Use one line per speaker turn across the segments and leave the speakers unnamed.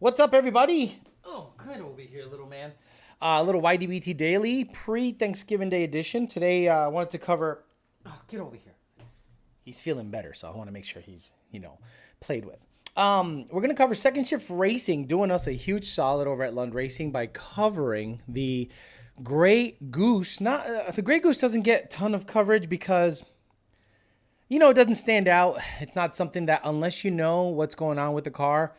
What's up, everybody? Oh, kind of over here, little man. Little YDBT Daily pre-Thanksgiving Day edition. Today, I wanted to cover. Oh, get over here. He's feeling better, so I want to make sure he's, played with. We're gonna cover second shift racing, doing us a huge solid over at Lund Racing by covering the Great Goose. Not the Great Goose doesn't get a ton of coverage because it doesn't stand out. It's not something that, unless you know what's going on with the car,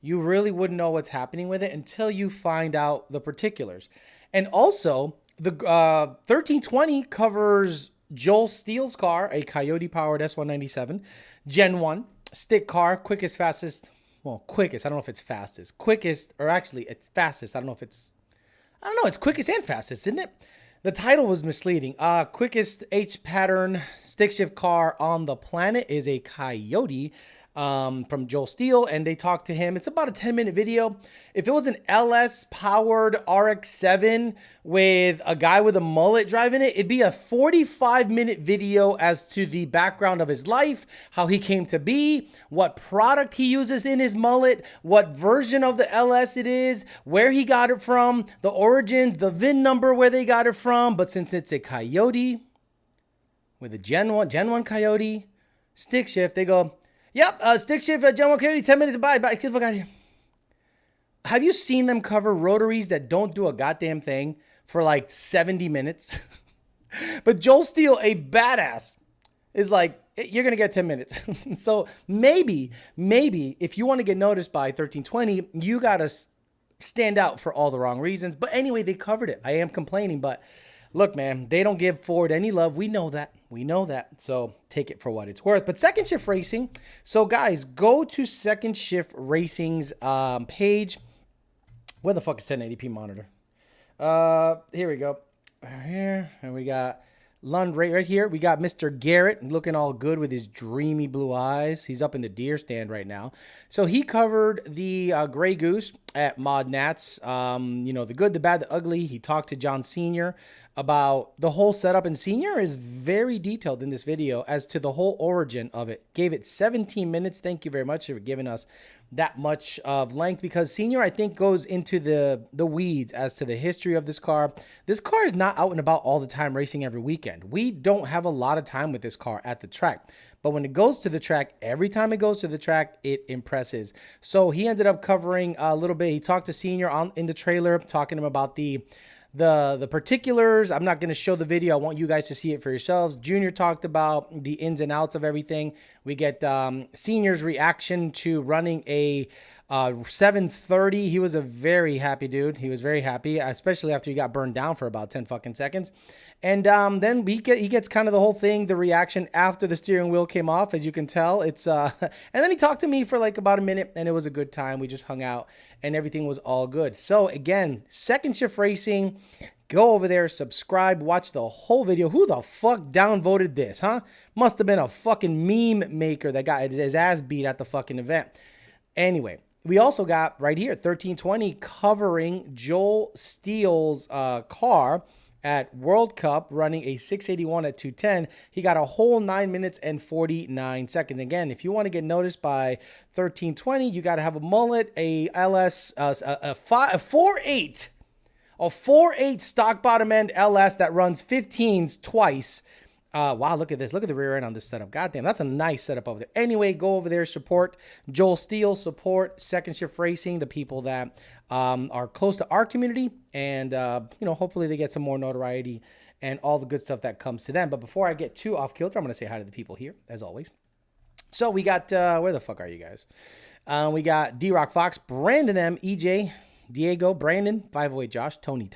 you really wouldn't know what's happening with it until you find out the particulars. And also, the 1320 covers Joel Steele's car, a Coyote powered S197, Gen 1, stick car, quickest, fastest. Well, quickest. I don't know if it's fastest. Quickest, or actually, it's fastest. I don't know, it's quickest and fastest, isn't it? The title was misleading. Quickest H pattern stick shift car on the planet is a Coyote from Joel Steele, and they talked to him. It's about a 10-minute video. If it was an LS powered RX-7 with a guy with a mullet driving it, it'd be a 45-minute video as to the background of his life, how he came to be, what product he uses in his mullet, what version of the LS it is, where he got it from, the origins, the VIN number where they got it from. But since it's a Coyote with a Gen 1 Coyote stick shift, they go, yep, stick shift at Gen 1 Coyote, 10 minutes, bye, get the fuck out of here. Have you seen them cover rotaries that don't do a goddamn thing for like 70 minutes? But Joel Steele, a badass, is like, you're going to get 10 minutes. So maybe if you want to get noticed by 1320, you got to stand out for all the wrong reasons. But anyway, they covered it. I am complaining, but look, man, they don't give Ford any love. We know that. So take it for what it's worth. But second shift racing. So guys, go to second shift racing's page. Where the fuck is 1080p monitor? Here we go. Here, and we got Lund right here. We got Mr. Garrett looking all good with his dreamy blue eyes. He's up in the deer stand right now. So he covered the Grey Goose at Mod Nats. The good, the bad, the ugly. He talked to John Sr. about the whole setup, and Sr. is very detailed in this video as to the whole origin of it. Gave it 17 minutes. Thank you very much for giving us that much of length, because Senior, I think, goes into the weeds as to the history of this car. This car is not out and about all the time racing every weekend. We don't have a lot of time with this car at the track. But when it goes to the track, every time it goes to the track, it impresses. So he ended up covering a little bit. He talked to Senior in the trailer, talking to him about the particulars. I'm not going to show the video. I want you guys to see it for yourselves. Junior talked about the ins and outs of everything. We get Senior's reaction to running a 730. He was a very happy dude. He was very happy, especially after he got burned down for about 10 fucking seconds. And then he gets kind of the whole thing, the reaction after the steering wheel came off, as you can tell. It's and then he talked to me for like about a minute, and it was a good time. We just hung out, and everything was all good. So again, second shift racing. Go over there, subscribe, watch the whole video. Who the fuck downvoted this, huh? Must have been a fucking meme maker that got his ass beat at the fucking event. Anyway, we also got right here 1320 covering Joel Steele's car at World Cup, running a 681 at 210. He got a whole 9 minutes and 49 seconds. Again, if you want to get noticed by 1320, you got to have a mullet, a LS, a 4.8, a 4.8 stock bottom end LS that runs 15s twice. Wow, look at this. Look at the rear end on this setup. Goddamn, that's a nice setup over there. Anyway, go over there, support Joel Steele, support Second Shift Racing, the people that are close to our community, and hopefully they get some more notoriety and all the good stuff that comes to them. But before I get too off kilter, I'm going to say hi to the people here, as always. So we got, where the fuck are you guys? We got D-Rock Fox, Brandon M, EJ, Diego, Brandon, 508 Josh, Tony,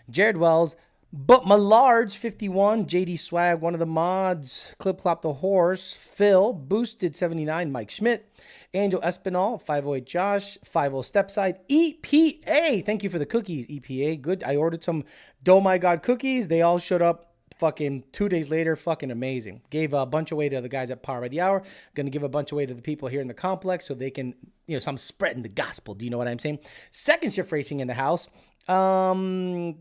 Jared Wells, But Mallards 51, JD Swag, one of the mods, Clip Clop the Horse, Phil, Boosted 79, Mike Schmidt, Angel Espinal, 508 Josh, 50 Stepside, EPA. Thank you for the cookies, EPA. Good. I ordered some Oh My God cookies. They all showed up fucking 2 days later. Fucking amazing. Gave a bunch away to the guys at Power by the Hour. Going to give a bunch away to the people here in the complex so they can, so I'm spreading the gospel. Do you know what I'm saying? Second Shift Racing in the house. Alexi,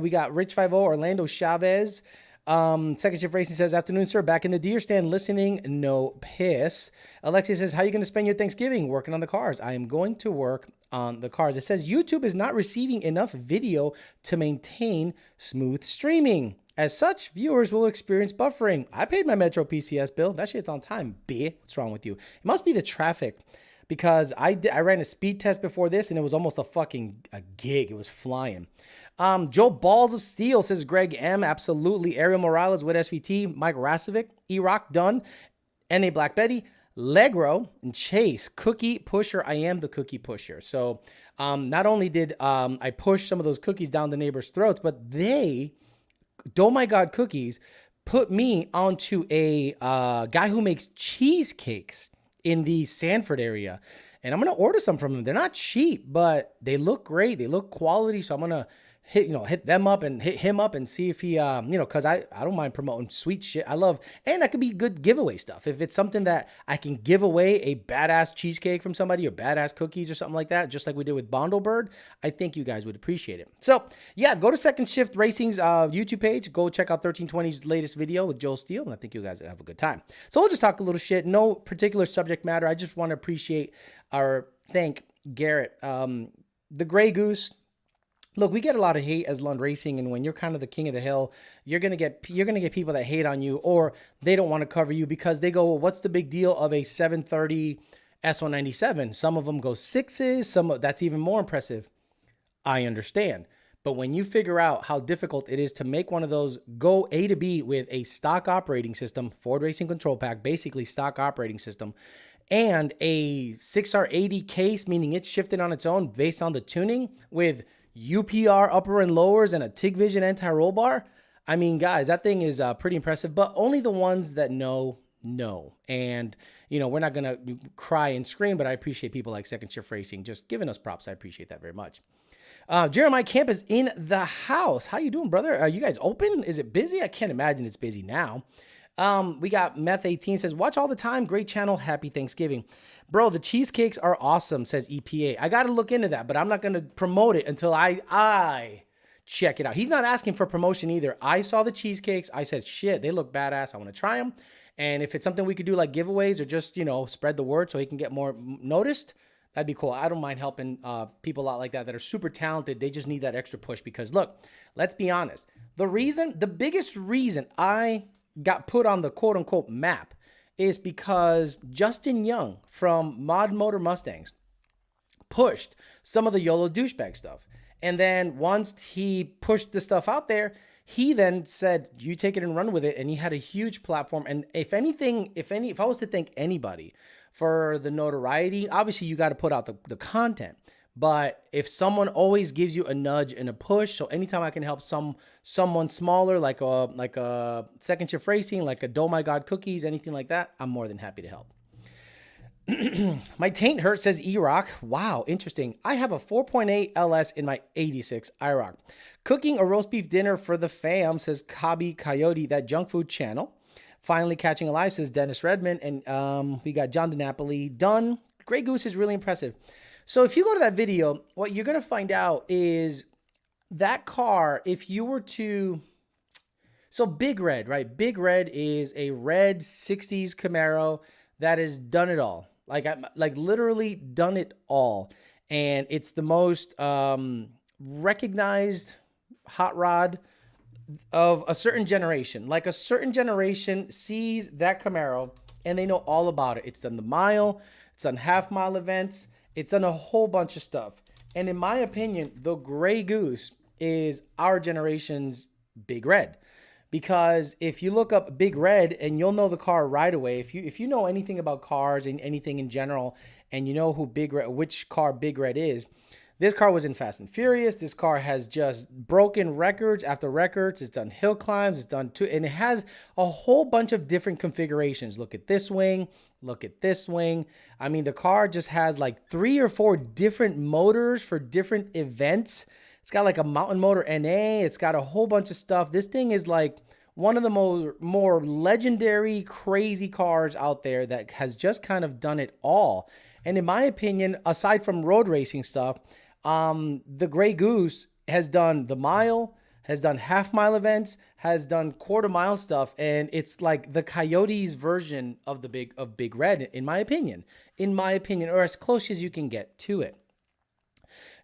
we got Rich 50, Orlando Chavez, Second Shift Racing says, afternoon, sir. Back in the deer stand listening. No piss. Alexia says, how are you going to spend your Thanksgiving? Working on the cars. I am going to work on the cars. It says, YouTube is not receiving enough video to maintain smooth streaming. As such, viewers will experience buffering. I paid my Metro PCS bill. That shit's on time, B. What's wrong with you? It must be the traffic. Because I ran a speed test before this, and it was almost a gig. It was flying. Joe Balls of Steel says, Greg M. Absolutely. Ariel Morales with SVT. Mike Rasovic. E-Rock Dunn. N.A. Black Betty. Legro. And Chase. Cookie Pusher. I am the Cookie Pusher. So not only did I push some of those cookies down the neighbors' throats, but they, oh my God, cookies, put me onto a guy who makes cheesecakes in the Sanford area. And I'm going to order some from them. They're not cheap, but they look great. They look quality. So I'm going to hit them up and hit him up and see if he, cause I don't mind promoting sweet shit. I love, and that could be good giveaway stuff. If it's something that I can give away a badass cheesecake from somebody or badass cookies or something like that, just like we did with Bondlebird, I think you guys would appreciate it. So yeah, go to Second Shift Racing's YouTube page. Go check out 1320's latest video with Joel Steele. And I think you guys will have a good time. So we'll just talk a little shit. No particular subject matter. I just want to appreciate or thank Garrett, the Gray Goose. Look, we get a lot of hate as Lund Racing, and when you're kind of the king of the hill, you're gonna get people that hate on you, or they don't want to cover you because they go, well, what's the big deal of a 730 S197? Some of them go sixes, that's even more impressive. I understand. But when you figure out how difficult it is to make one of those go A to B with a stock operating system, Ford Racing Control Pack, basically stock operating system, and a 6R80 case, meaning it's shifted on its own based on the tuning with UPR upper and lowers and a TIG Vision anti-roll bar. I mean, guys, that thing is pretty impressive, but only the ones that know. And, we're not going to cry and scream, but I appreciate people like Second Shift Racing just giving us props. I appreciate that very much. Jeremiah Camp is in the house. How you doing, brother? Are you guys open? Is it busy? I can't imagine it's busy now. We got Meth 18 says, watch all the time. Great channel. Happy Thanksgiving. Bro, the cheesecakes are awesome, says EPA. I got to look into that, but I'm not going to promote it until I check it out. He's not asking for promotion either. I saw the cheesecakes. I said, shit, they look badass. I want to try them. And if it's something we could do like giveaways or just, spread the word so he can get more noticed, that'd be cool. I don't mind helping people out like that are super talented. They just need that extra push because look, let's be honest. The biggest reason I got put on the quote unquote map is because Justin Young from Mod Motor Mustangs pushed some of the YOLO douchebag stuff. And then once he pushed the stuff out there, he then said, you take it and run with it. And he had a huge platform. And if I was to thank anybody for the notoriety, obviously you got to put out the content. But if someone always gives you a nudge and a push, so anytime I can help someone smaller, like a Second Shift Racing, like a Oh My God Cookies, anything like that, I'm more than happy to help. My taint hurt, says E-Rock. Wow, interesting. I have a 4.8 LS in my 86 IROC. Cooking a roast beef dinner for the fam, says Kabi Coyote, that junk food channel. Finally catching alive, says Dennis Redmond. And we got John DiNapoli done. Grey Goose is really impressive. So if you go to that video, what you're going to find out is that car, if you were to... So Big Red, right? Big Red is a red 60s Camaro that has done it all. Like literally done it all. And it's the most recognized hot rod of a certain generation. Like a certain generation sees that Camaro and they know all about it. It's done the mile. It's done half-mile events. It's done a whole bunch of stuff. And in my opinion, the Grey Goose is our generation's Big Red. Because if you look up Big Red, and you'll know the car right away. If you know anything about cars and anything in general, and you know which car Big Red is, this car was in Fast and Furious. This car has just broken records after records. It's done hill climbs. It's done and it has a whole bunch of different configurations. Look at this wing. Look at this wing. I mean, the car just has like 3 or 4 different motors for different events. It's got like a mountain motor NA. It's got a whole bunch of stuff. This thing is like one of the more legendary, crazy cars out there that has just kind of done it all. And in my opinion, aside from road racing stuff, the Grey Goose has done the mile, has done half-mile events, has done quarter-mile stuff, and it's like the Coyotes version of Big Red, in my opinion, or as close as you can get to it.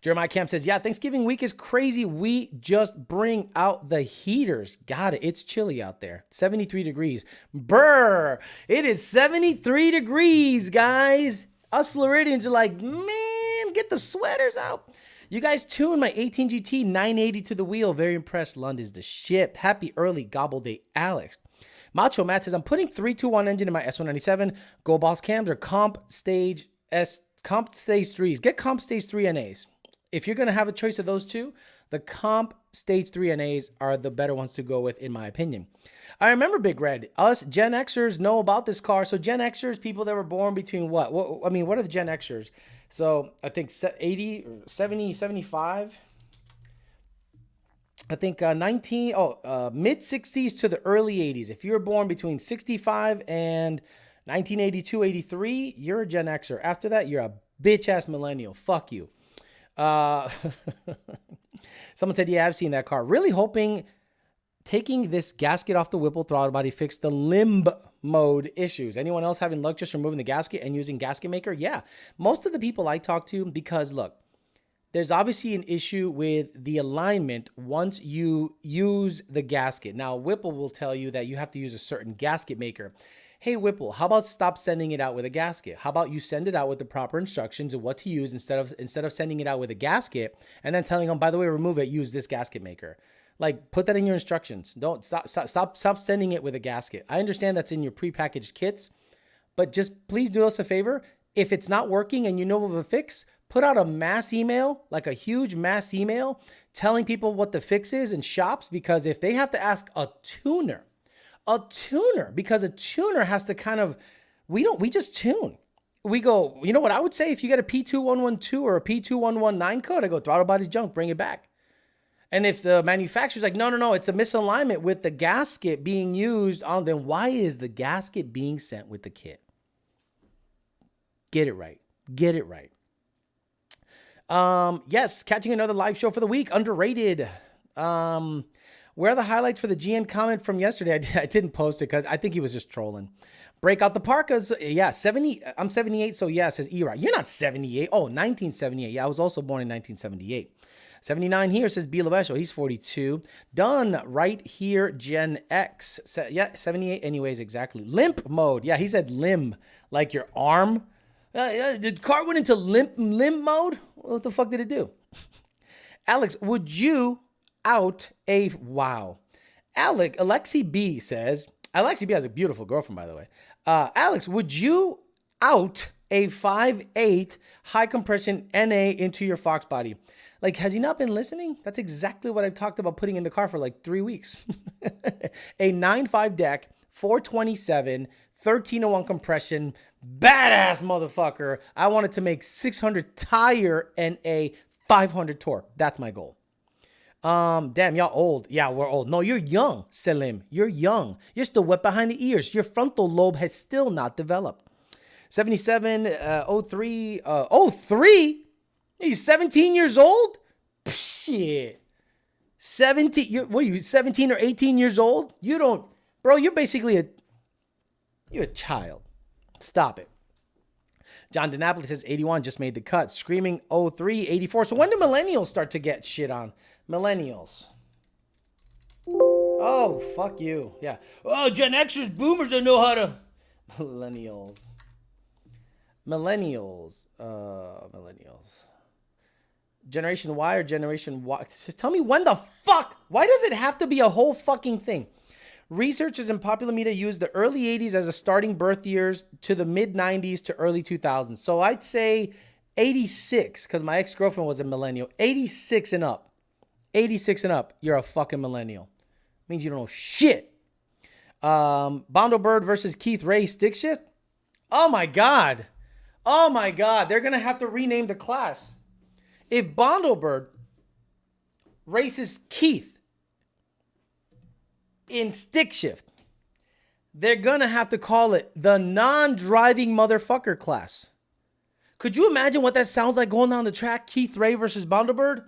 Jeremiah Camp says, yeah, Thanksgiving week is crazy. We just bring out the heaters. Got it. It's chilly out there. 73 degrees. Brr. It is 73 degrees, guys. Us Floridians are like, man, get the sweaters out. You guys tune my 18 GT 980 to the wheel. Very impressed. Lund is the shit. Happy early gobble day, Alex. Macho Matt says, I'm putting 321 engine in my S197. Go Boss cams or Comp Stage 3s. Get Comp Stage 3 NAs. If you're going to have a choice of those two, the Comp Stage 3 NAs are the better ones to go with, in my opinion. I remember Big Red. Us Gen Xers know about this car. So Gen Xers, people that were born between what? What are the Gen Xers? So I think 80, 70, 75. I think mid 60s to the early 80s. If you're born between 65 and 1982, 83, you're a Gen Xer. After that, you're a bitch-ass millennial. Fuck you. Someone said, yeah, I've seen that car. Really hoping taking this gasket off the Whipple throttle body fixed the limb mode issues. Anyone else having luck just removing the gasket and using gasket maker? Yeah. Most of the people I talk to, because look, there's obviously an issue with the alignment once you use the gasket. Now, Whipple will tell you that you have to use a certain gasket maker. Hey, Whipple, how about stop sending it out with a gasket? How about you send it out with the proper instructions of what to use instead of sending it out with a gasket and then telling them, by the way, remove it, use this gasket maker. Like, put that in your instructions. Don't stop sending it with a gasket. I understand that's in your prepackaged kits, but just please do us a favor. If it's not working and you know of a fix, put out a mass email, like a huge mass email, telling people what the fix is in shops, because if they have to ask a tuner, because a tuner has to kind of, we just tune. We go, you know what I would say? If you get a P2112 or a P2119 code, I go, throttle body's junk, bring it back. And if the manufacturer's like, no, it's a misalignment with the gasket being used on, then why is the gasket being sent with the kit? Get it right. Yes, catching another live show for the week. Underrated. Where are the highlights for the GN comment from yesterday? I didn't post it because I think he was just trolling. Break out the parkas. Yeah, 70. I'm 78, so yeah, says E-Rock. You're not 78. Oh, 1978. Yeah, I was also born in 1978. 79 here says B. Levesho. He's 42. Done right here, Gen X. Yeah, 78 anyways, exactly. Limp mode. Yeah, he said limb, like your arm. The car went into limp mode? What the fuck did it do? Alex, would you out a... Wow. Alexi B says... Alexi B has a beautiful girlfriend, by the way. Alex, would you out a 5.8 high compression NA into your Fox body? Like, has he not been listening? That's exactly what I talked about putting in the car for like 3 weeks. A 9.5 deck, 427, 1301 compression, badass motherfucker. I wanted to make 600 tire and a 500 torque. That's my goal. Damn, y'all old. Yeah, we're old. No, you're young, Selim. You're young. You're still wet behind the ears. Your frontal lobe has still not developed. 77, 03, 03? He's 17 years old? Shit. 17, what are you, 17 or 18 years old? You don't, bro, you're basically you're a child. Stop it. John DiNapoli says 81 just made the cut. Screaming 03, 84. So when do millennials start to get shit on? Millennials. Oh, fuck you. Yeah. Oh, Gen Xers, boomers don't know how to. Millennials. Generation Y or Generation Y? Just tell me when the fuck. Why does it have to be a whole fucking thing? Researchers in popular media use the early 80s as a starting birth years to the mid 90s to early 2000s. So I'd say 86, because my ex-girlfriend was a millennial. 86 and up. 86 and up, you're a fucking millennial. Means you don't know shit. Bondo Bird versus Keith Ray stick shift. Oh my God. They're going to have to rename the class. If Bondo Bird races Keith in stick shift, they're going to have to call it the non-driving motherfucker class. Could you imagine what that sounds like going down the track? Keith Ray versus Bondo Bird?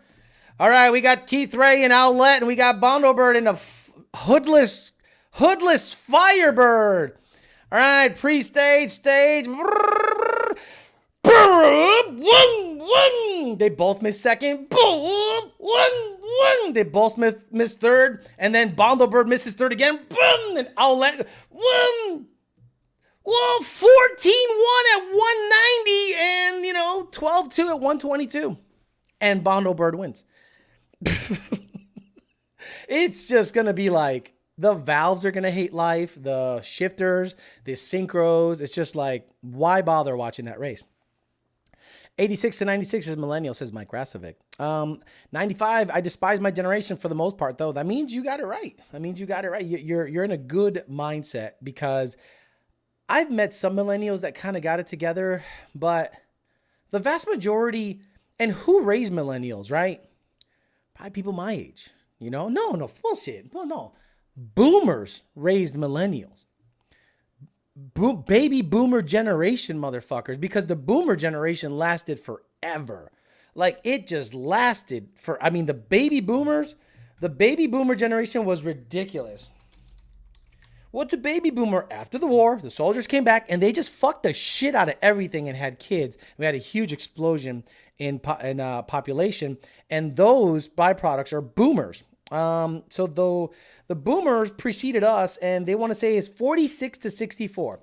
All right, we got Keith Ray and Owlette, and we got Bondobird and a hoodless Firebird. All right, pre-stage, stage. They both missed second. They both missed third. And then Bondobird misses third again. And Owlette. Well, 14-1 at 190 and, 12-2 at 122. And Bondobird wins. It's just going to be like the valves are going to hate life. The shifters, the synchros. It's just like, why bother watching that race? 86 to 96 is millennial, says Mike Rasovic. 95, I despise my generation for the most part, though. That means you got it right. You're in a good mindset because I've met some millennials that kind of got it together, but the vast majority, and who raised millennials, right? Probably people my age, No, bullshit. Well, no. Boomers raised millennials. Baby boomer generation motherfuckers, because the boomer generation lasted forever. Like it just lasted the baby boomer generation was ridiculous. What the baby boomer after the war, the soldiers came back and they just fucked the shit out of everything and had kids. We had a huge explosion in population, and those byproducts are boomers. So though the boomers preceded us, and they want to say is 46 to 64.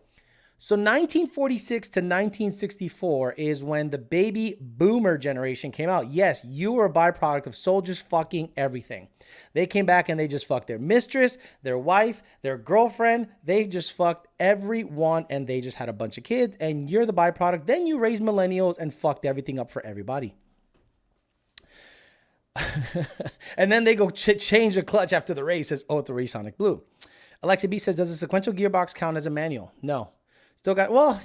So 1946 to 1964 is when the baby boomer generation came out. Yes, you were a byproduct of soldiers fucking everything. They came back and they just fucked their mistress, their wife, their girlfriend. They just fucked everyone and they just had a bunch of kids, and you're the byproduct. Then you raised millennials and fucked everything up for everybody. And then they go change the clutch after the race, says, oh, the Resonic Blue. Alexa B says, does a sequential gearbox count as a manual? No.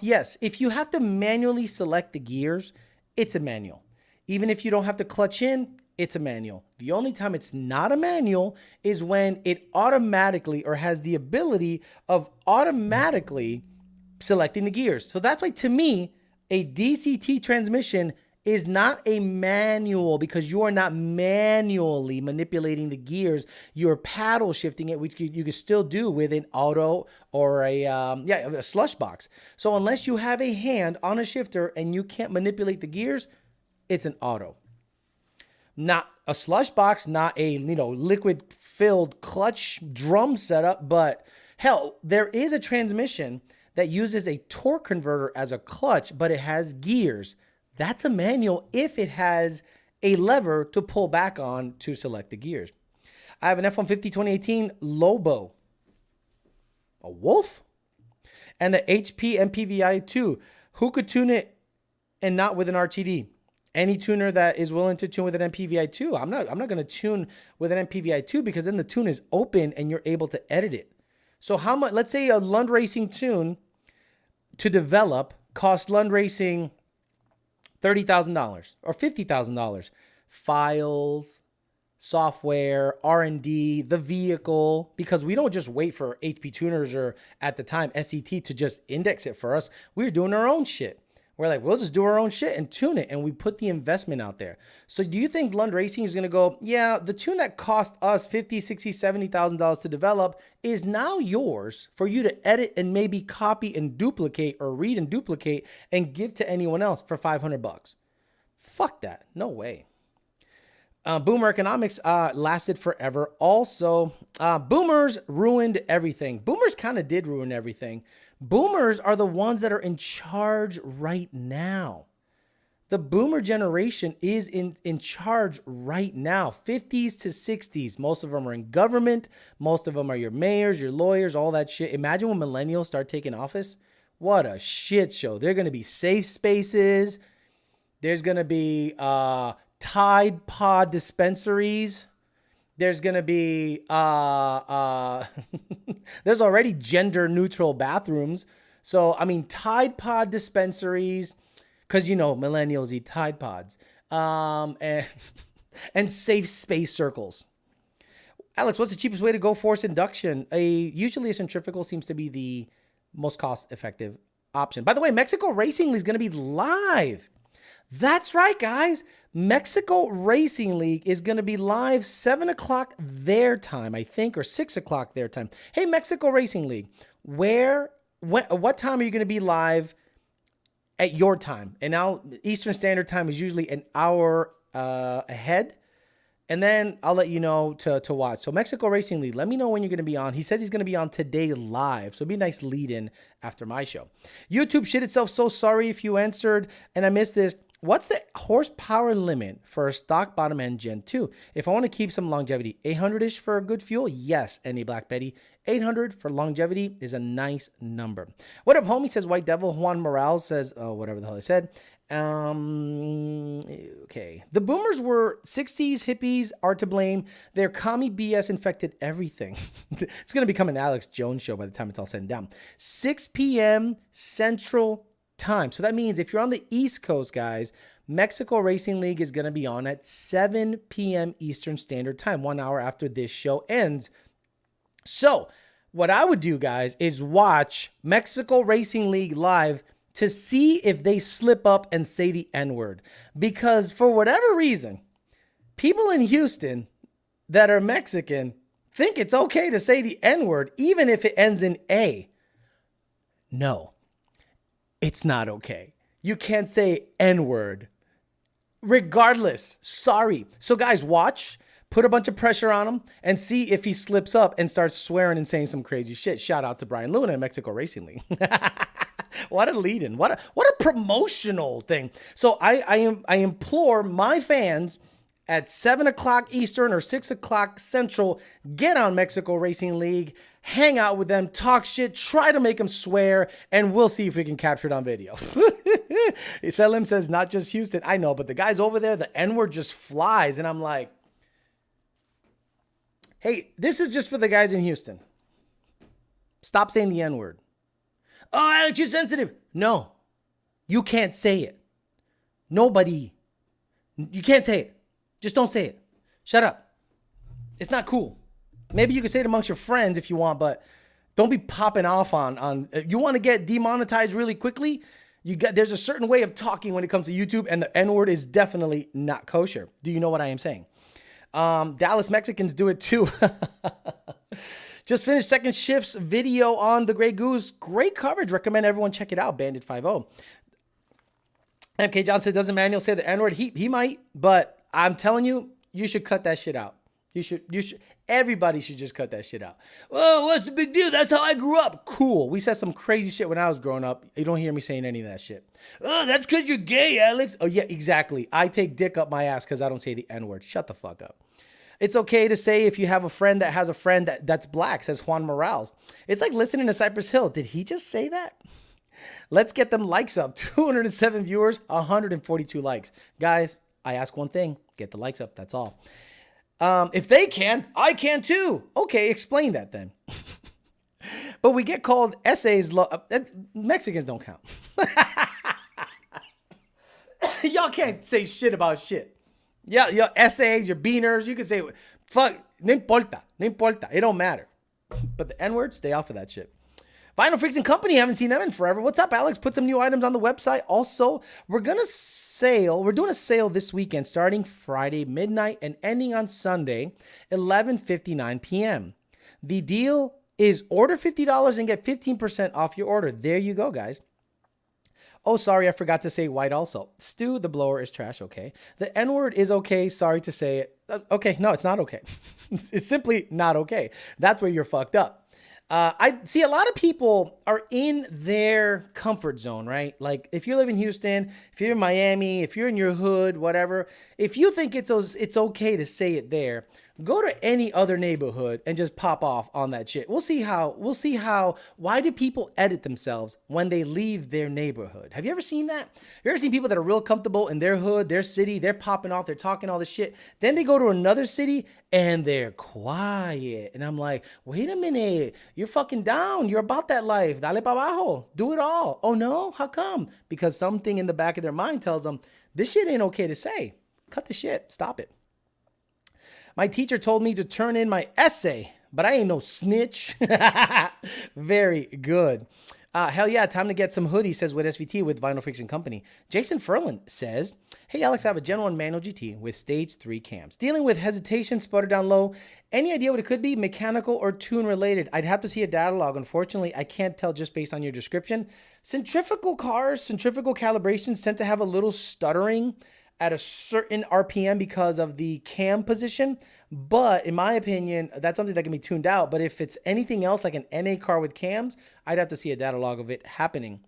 Yes. If you have to manually select the gears, it's a manual. Even if you don't have to clutch in, it's a manual. The only time it's not a manual is when it automatically or has the ability of automatically selecting the gears. So that's why, to me, a DCT transmission is not a manual, because you are not manually manipulating the gears. You're paddle shifting it, which you can still do with an auto or a slush box. So unless you have a hand on a shifter and you can't manipulate the gears, it's an auto. Not a slush box, not a liquid filled clutch drum setup, but hell, there is a transmission that uses a torque converter as a clutch, but it has gears. That's a manual if it has a lever to pull back on to select the gears. I have an F-150 2018 Lobo, a Wolf, and an HP MPVI 2. Who could tune it and not with an RTD? Any tuner that is willing to tune with an MPVI 2. I'm not going to tune with an MPVI 2 because then the tune is open and you're able to edit it. So how much? Let's say a Lund Racing tune to develop costs Lund Racing $30,000 or $50,000. Files, software, R&D, the vehicle, because we don't just wait for HP tuners or at the time SET to just index it for us. We're doing our own shit. We're like, we'll just do our own shit and tune it, and we put the investment out there. So do you think Lund Racing is going to go, yeah, the tune that cost us $50,000, $60,000, $70,000 to develop is now yours for you to edit and maybe copy and duplicate or read and duplicate and give to anyone else for $500? Fuck that. No way. Boomer economics lasted forever. Also, boomers ruined everything. Boomers kind of did ruin everything. Boomers are the ones that are in charge right now. The boomer generation is in charge right now. 50s to 60s. Most of them are in government. Most of them are your mayors, your lawyers, all that shit. Imagine when millennials start taking office. What a shit show. They're going to be safe spaces. There's going to be Tide Pod dispensaries. There's going to be, there's already gender neutral bathrooms. So, Tide Pod dispensaries, because, millennials eat Tide Pods, and safe space circles. Alex, what's the cheapest way to go force induction? Usually a centrifugal seems to be the most cost effective option. By the way, Mexico Racing is going to be live That's right, guys. Mexico Racing League is going to be live 7 o'clock their time, I think, or 6 o'clock their time. Hey, Mexico Racing League, what time are you going to be live at your time? And now Eastern Standard Time is usually an hour ahead. And then I'll let you know to watch. So Mexico Racing League, let me know when you're going to be on. He said he's going to be on today live. So it'd be a nice lead-in after my show. YouTube shit itself. So sorry if you answered and I missed this. What's the horsepower limit for a stock bottom end Gen 2? If I want to keep some longevity, 800-ish for a good fuel? Yes, any Black Betty. 800 for longevity is a nice number. What up, homie? Says White Devil. Juan Morales says, oh, whatever the hell I said. Okay. The boomers were 60s hippies are to blame. Their commie BS infected everything. It's going to become an Alex Jones show by the time it's all said and done. 6 p.m. Central Time. So that means if you're on the East Coast, guys, Mexico Racing League is going to be on at 7 p.m. Eastern Standard Time, 1 hour after this show ends. So what I would do, guys, is watch Mexico Racing League live to see if they slip up and say the N-word. Because for whatever reason, people in Houston that are Mexican think it's okay to say the N-word, even if it ends in A. No, it's not okay. You can't say N-word. Regardless, sorry. So guys, watch, put a bunch of pressure on him, and see if he slips up and starts swearing and saying some crazy shit. Shout out to Brian Luna in Mexico Racing League. What a lead-in. What a promotional thing. So I implore my fans at 7 o'clock Eastern or 6 o'clock Central, get on Mexico Racing League, hang out with them, talk shit, try to make them swear, and we'll see if we can capture it on video. Selim says, not just Houston. I know, but the guys over there, the N-word just flies. And I'm like, hey, this is just for the guys in Houston. Stop saying the N-word. Oh, Alex, you're sensitive. No, you can't say it. Nobody. You can't say it. Just don't say it. Shut up. It's not cool. Maybe you can say it amongst your friends if you want, but don't be popping off on you want to get demonetized really quickly. There's a certain way of talking when it comes to YouTube, and the N-word is definitely not kosher. Do you know what I am saying? Dallas Mexicans do it too. Just finished second shift's video on the Great Goose. Great coverage. Recommend everyone check it out. Bandit 50. MK Johnson said, doesn't Manuel say the N-word? He might, but I'm telling you, you should cut that shit out. You should. Everybody should just cut that shit out. Oh, what's the big deal? That's how I grew up. Cool. We said some crazy shit when I was growing up. You don't hear me saying any of that shit. Oh, that's because you're gay, Alex. Oh, yeah, exactly. I take dick up my ass because I don't say the N-word. Shut the fuck up. It's okay to say if you have a friend that has a friend that's black, says Juan Morales. It's like listening to Cypress Hill. Did he just say that? Let's get them likes up. 207 viewers, 142 likes. Guys, I ask one thing. Get the likes up. That's all. If they can, I can too. Okay, explain that then. But we get called essays. Mexicans don't count. Y'all can't say shit about shit. Yeah, your essays, your beaners, you can say, fuck, no importa. It don't matter. But the N-word, stay off of that shit. Vinyl Freaks and Company, haven't seen them in forever. What's up, Alex? Put some new items on the website. Also, we're doing a sale this weekend, starting Friday midnight and ending on Sunday, 11:59 p.m. The deal is order $50 and get 15% off your order. There you go, guys. Oh, sorry, I forgot to say white also. Stu, the blower is trash, okay. The N-word is okay, sorry to say it. Okay, no, it's not okay. It's simply not okay. That's where you're fucked up. I see a lot of people are in their comfort zone, right? Like if you live in Houston, if you're in Miami, if you're in your hood, whatever, if you think it's okay to say it there, go to any other neighborhood and just pop off on that shit. We'll see how, why do people edit themselves when they leave their neighborhood? Have you ever seen that? You ever seen people that are real comfortable in their hood, their city, they're popping off, they're talking all this shit. Then they go to another city and they're quiet. And I'm like, wait a minute, you're fucking down. You're about that life. Dale pa abajo. Do it all. Oh no, how come? Because something in the back of their mind tells them, this shit ain't okay to say. Cut the shit. Stop it. My teacher told me to turn in my essay, but I ain't no snitch. Very good. Hell yeah, time to get some hoodies, says with SVT with Vinyl Freaks and Company. Jason Ferland says, hey Alex, I have a Gen 1 manual GT with stage 3 cams. Dealing with hesitation, sputter down low. Any idea what it could be? Mechanical or tune related? I'd have to see a data log. Unfortunately, I can't tell just based on your description. Centrifugal cars, centrifugal calibrations tend to have a little stuttering at a certain RPM because of the cam position. But in my opinion, that's something that can be tuned out. But if it's anything else like an NA car with cams, I'd have to see a data log of it happening.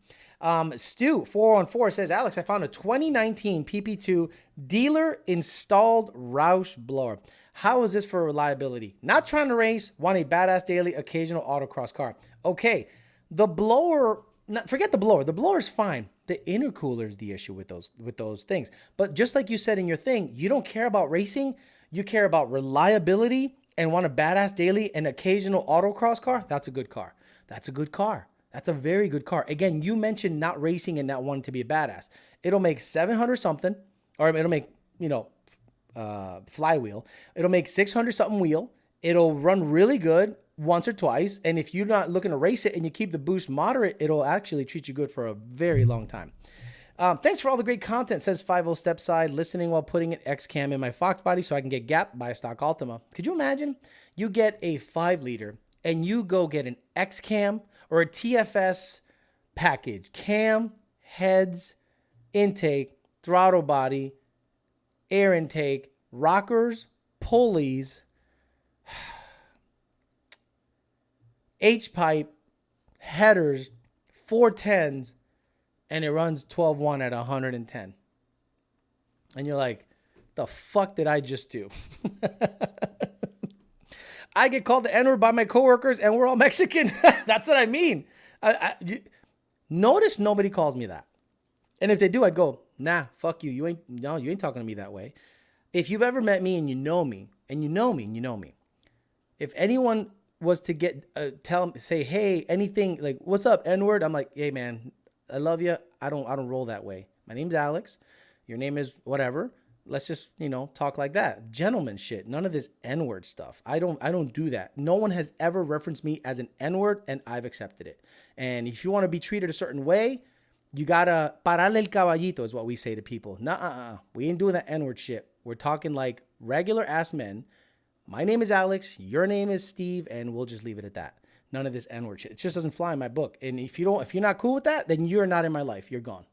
Stu 414 says, Alex, I found a 2019 PP2 dealer installed Roush blower. How is this for reliability? Not trying to race, want a badass daily occasional autocross car. Okay, the blower, forget the blower. The blower's fine. The intercooler is the issue with those things. But just like you said in your thing, you don't care about racing. You care about reliability and want a badass daily and occasional autocross car. That's a good car. That's a good car. That's a very good car. Again, you mentioned not racing and not wanting to be a badass. It'll make 700 something, or it'll make, flywheel. It'll make 600 something wheel. It'll run really good once or twice. And if you're not looking to race it and you keep the boost moderate, it'll actually treat you good for a very long time. Thanks for all the great content, says 50 Stepside, listening while putting an X cam in my Fox body so I can get gapped by a stock Altima. Could you imagine? You get a 5 liter and you go get an X cam or a TFS package, cam, heads, intake, throttle body, air intake, rockers, pulleys, H-pipe, headers, 410s, and it runs 12.1 at 110. And you're like, the fuck did I just do? I get called the N-word by my coworkers and we're all Mexican. That's what I mean. Notice nobody calls me that. And if they do, I'd go, nah, fuck you. You ain't talking to me that way. If you've ever met me and you know me, and you know me, if anyone was to get, say, hey, anything like, what's up, N-word? I'm like, hey man, I love you. I don't roll that way. My name's Alex. Your name is whatever. Let's just, talk like that. Gentleman shit. None of this N-word stuff. I don't do that. No one has ever referenced me as an N-word and I've accepted it. And if you want to be treated a certain way, you gotta pararle el caballito is what we say to people. Nah, we ain't doing that N-word shit. We're talking like regular ass men. My name is Alex. Your name is Steve. And we'll just leave it at that. None of this N-word shit. It just doesn't fly in my book. And if you're not cool with that, then you're not in my life. You're gone.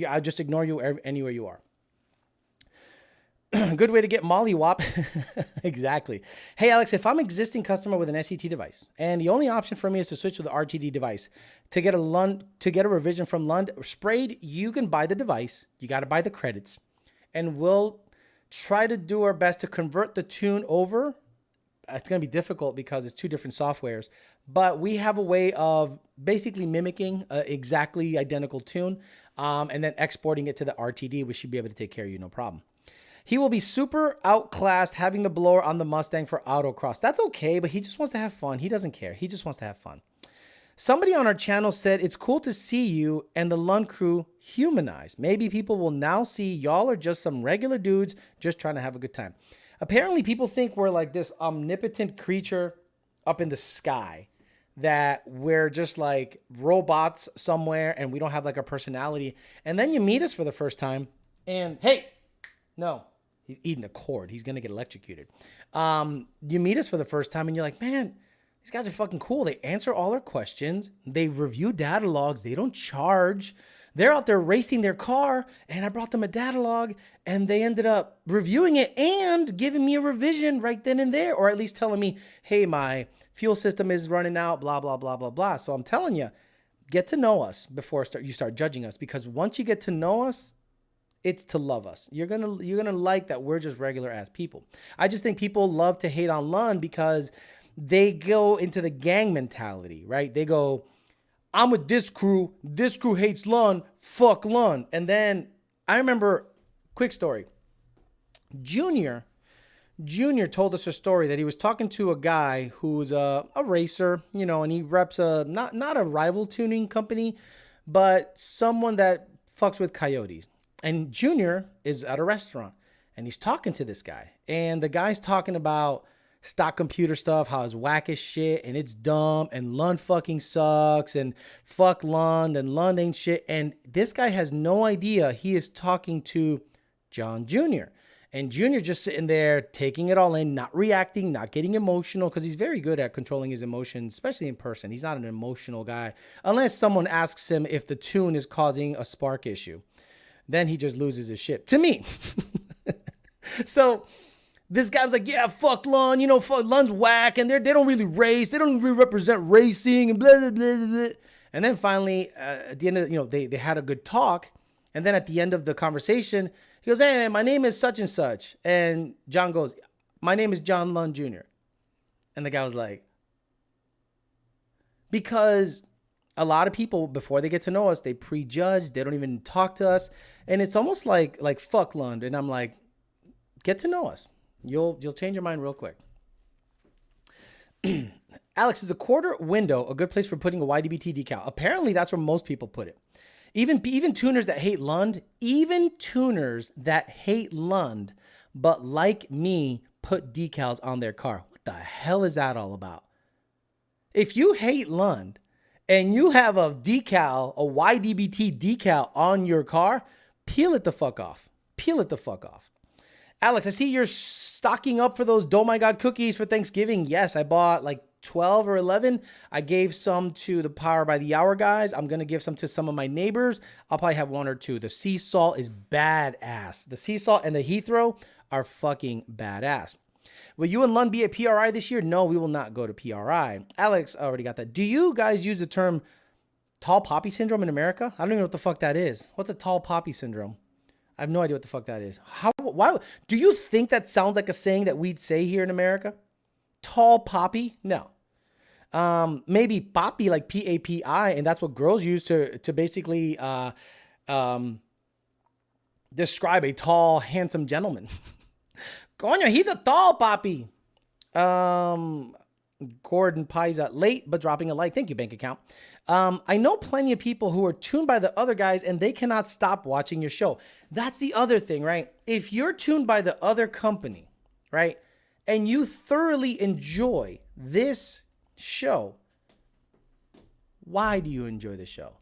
I'll just ignore you anywhere you are. Good way to get mollywop. Exactly. Hey, Alex, if I'm an existing customer with an SET device and the only option for me is to switch to the RTD device to get a revision from Lund sprayed, you can buy the device. You got to buy the credits and we'll try to do our best to convert the tune over. It's going to be difficult because it's 2 different softwares, but we have a way of basically mimicking exactly identical tune and then exporting it to the RTD. We should be able to take care of you. No problem. He will be super outclassed having the blower on the Mustang for autocross. That's okay, but he just wants to have fun. He doesn't care. He just wants to have fun. Somebody on our channel said, it's cool to see you and the Lund crew humanized. Maybe people will now see y'all are just some regular dudes just trying to have a good time. Apparently, people think we're like this omnipotent creature up in the sky, that we're just like robots somewhere and we don't have like a personality. And then you meet us for the first time and, hey, no. He's eating a cord. He's going to get electrocuted. You meet us for the first time and you're like, man, these guys are fucking cool. They answer all our questions. They review data logs. They don't charge. They're out there racing their car and I brought them a data log and they ended up reviewing it and giving me a revision right then and there, or at least telling me, hey, my fuel system is running out, blah, blah, blah, blah, blah. So I'm telling you, get to know us before you start judging us, because once you get to know us, it's to love us. You're gonna like that we're just regular ass people. I just think people love to hate on Lund because they go into the gang mentality, right? They go, I'm with this crew hates Lund, fuck Lund. And then I remember, quick story, Junior told us a story that he was talking to a guy who's a racer, and he reps not a rival tuning company, but someone that fucks with coyotes. And Junior is at a restaurant and he's talking to this guy, and the guy's talking about stock computer stuff, how it's whack as shit and it's dumb and Lund fucking sucks and fuck Lund and Lund ain't shit. And this guy has no idea he is talking to John Jr. And Jr. just sitting there taking it all in, not reacting, not getting emotional, because he's very good at controlling his emotions, especially in person. He's not an emotional guy unless someone asks him if the tune is causing a spark issue. Then he just loses his shit to me. So this guy was like, yeah, fuck Lund, fuck Lund's whack, and they don't really race, they don't really represent racing, and blah, blah, blah, blah. And then finally, at the end of, they had a good talk, and then at the end of the conversation, he goes, hey, man, my name is such and such. And John goes, my name is John Lund Jr. And the guy was like, because a lot of people, before they get to know us, they prejudge, they don't even talk to us. And it's almost like fuck Lund. And I'm like, get to know us. You'll change your mind real quick. Alex, is a quarter window a good place for putting a YDBT decal? Apparently, that's where most people put it. Even tuners that hate Lund, but like me, put decals on their car. What the hell is that all about? If you hate Lund and you have a decal, a YDBT decal on your car, peel it the fuck off. Peel it the fuck off. Alex, I see you're stocking up for those Oh My God cookies for Thanksgiving. Yes, I bought like 12 or 11. I gave some to the Power by the Hour guys. I'm going to give some to some of my neighbors. I'll probably have one or two. The sea salt is badass. The sea salt and the Heathrow are fucking badass. Will you and Lund be at PRI this year? No, we will not go to PRI. Alex, I already got that. Do you guys use the term tall poppy syndrome in America? I don't even know what the fuck that is. What's a tall poppy syndrome? I have no idea what the fuck that is. Why do you think that sounds like a saying that we'd say here in America? Tall poppy? No. Maybe poppy, like P-A-P-I, and that's what girls use to basically describe a tall, handsome gentleman. Coño, he's a tall poppy. Gordon Paiza, late but dropping a like. Thank you, bank account. I know plenty of people who are tuned by the other guys and they cannot stop watching your show. That's the other thing, right? If you're tuned by the other company, right, and you thoroughly enjoy this show, why do you enjoy the show?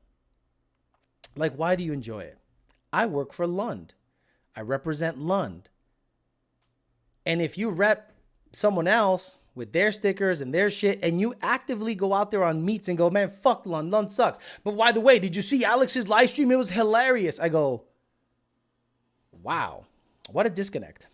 Like, why do you enjoy it? I work for Lund. I represent Lund. And if you rep someone else with their stickers and their shit, and you actively go out there on meets and go, man, fuck Lund, Lund sucks. But by the way, did you see Alex's live stream? It was hilarious. I go, wow, what a disconnect.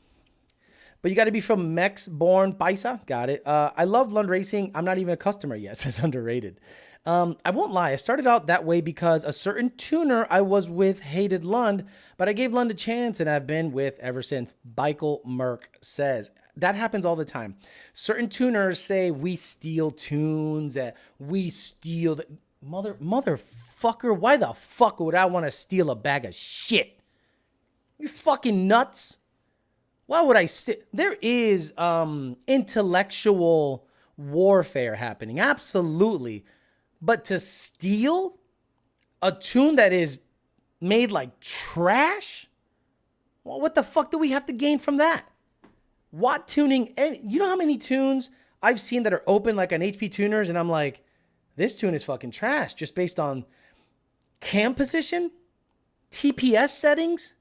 But you got to be from Mex-born Paisa. Got it. I love Lund Racing. I'm not even a customer yet. It's underrated. I won't lie. I started out that way because a certain tuner I was with hated Lund, but I gave Lund a chance and I've been with ever since. Michael Merck says. That happens all the time. Certain tuners say we steal tunes, that we steal. Motherfucker, why the fuck would I want to steal a bag of shit? You fucking nuts. Why would I there is intellectual warfare happening. Absolutely. But to steal a tune that is made like trash? Well, what the fuck do we have to gain from that? Watt tuning, you know how many tunes I've seen that are open like on HP tuners, and I'm like, this tune is fucking trash just based on cam position, TPS settings.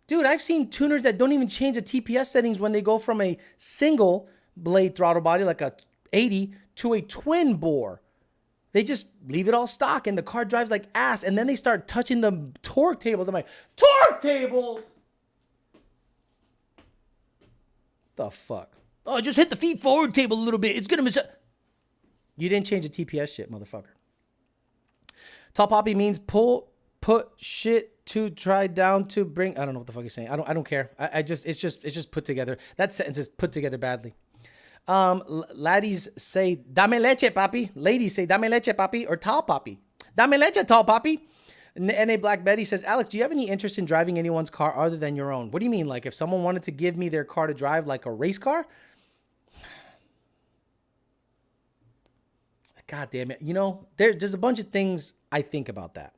Dude, I've seen tuners that don't even change the TPS settings when they go from a single blade throttle body like a 80 to a twin bore. They just leave it all stock and the car drives like ass, and then they start touching the torque tables. I'm like, torque tables? The fuck? Oh, just hit the feed forward table a little bit. It's gonna miss it. You didn't change the TPS shit, motherfucker. Tall poppy means put shit to try down to bring. I don't know what the fuck he's saying. I don't care. It's just put together. That sentence is put together badly. Laddies say dame leche, papi. Ladies say dame leche, papi, or tall papi. Dame leche, tall papi. N.A. Black Betty says, Alex, do you have any interest in driving anyone's car other than your own? What do you mean? Like if someone wanted to give me their car to drive like a race car? God damn it. You know, there's a bunch of things I think about that.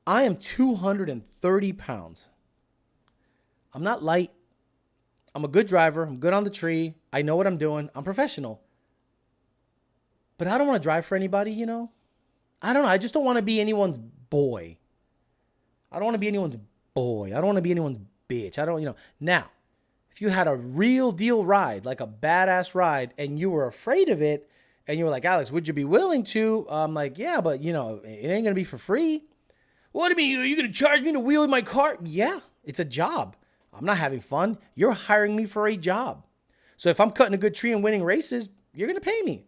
I am 230 pounds. I'm not light. I'm a good driver. I'm good on the tree. I know what I'm doing. I'm professional. But I don't want to drive for anybody, you know? I don't know. I just don't want to be anyone's boy. I don't want to be anyone's boy. I don't want to be anyone's bitch. I don't, you know. Now, if you had a real deal ride, like a badass ride, and you were afraid of it, and you were like, Alex, would you be willing to? I'm like, yeah, but, you know, it ain't going to be for free. What do you mean? Are you going to charge me to wheel in my car? Yeah, it's a job. I'm not having fun. You're hiring me for a job. So if I'm cutting a good tree and winning races, you're going to pay me.